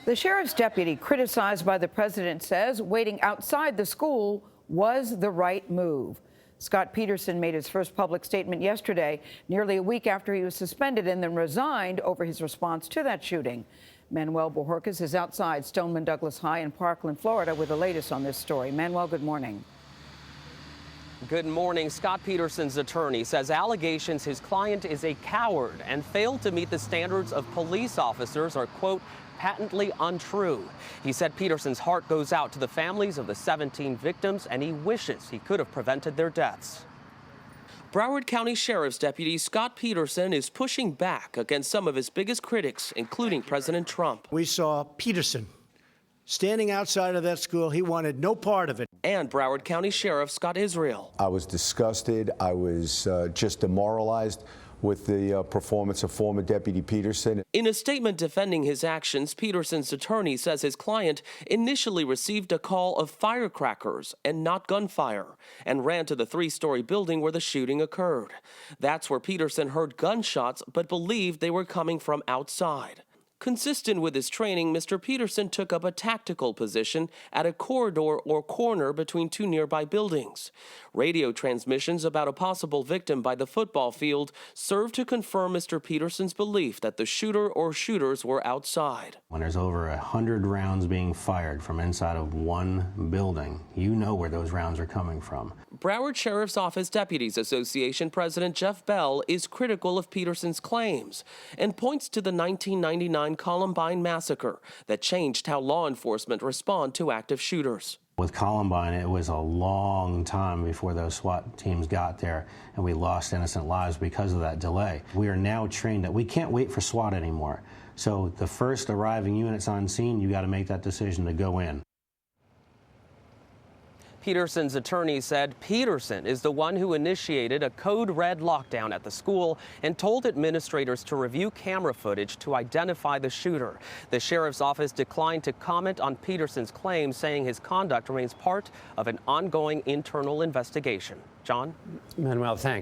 The sheriff's deputy, criticized by the president, says waiting outside the school was the right move. Scot Peterson made his first public statement yesterday, nearly a week after he was suspended and then resigned over his response to that shooting. Manuel Bojorquez is outside Stoneman Douglas High in Parkland, Florida, with the latest on this story. Manuel, good morning. Good morning. Scot Peterson's attorney says allegations his client is a coward and failed to meet the standards of police officers are, quote, patently untrue. He said Peterson's heart goes out to the families of the 17 victims and he wishes he could have prevented their deaths. Broward County Sheriff's Deputy Scot Peterson is pushing back against some of his biggest critics, including President Trump. We saw Peterson standing outside of that school. He wanted no part of it. And Broward County Sheriff Scott Israel. I was disgusted. I was just demoralized with the performance of former Deputy Peterson. In a statement defending his actions, Peterson's attorney says his client initially received a call of firecrackers and not gunfire and ran to the three-story building where the shooting occurred. That's where Peterson heard gunshots but believed they were coming from outside. Consistent with his training, Mr. Peterson took up a tactical position at a corridor or corner between two nearby buildings. Radio transmissions about a possible victim by the football field served to confirm Mr. Peterson's belief that the shooter or shooters were outside. When there's over 100 rounds being fired from inside of one building, you know where those rounds are coming from. Broward Sheriff's Office Deputies Association President Jeff Bell is critical of Peterson's claims and points to the 1999 Columbine massacre that changed how law enforcement respond to active shooters. With Columbine, it was a long time before those SWAT teams got there, and we lost innocent lives because of that delay. We are now trained that we can't wait for SWAT anymore. So the first arriving units on scene, you got to make that decision to go in. Peterson's attorney said Peterson is the one who initiated a code red lockdown at the school and told administrators to review camera footage to identify the shooter. The sheriff's office declined to comment on Peterson's claims, saying his conduct remains part of an ongoing internal investigation. John? Manuel, thanks.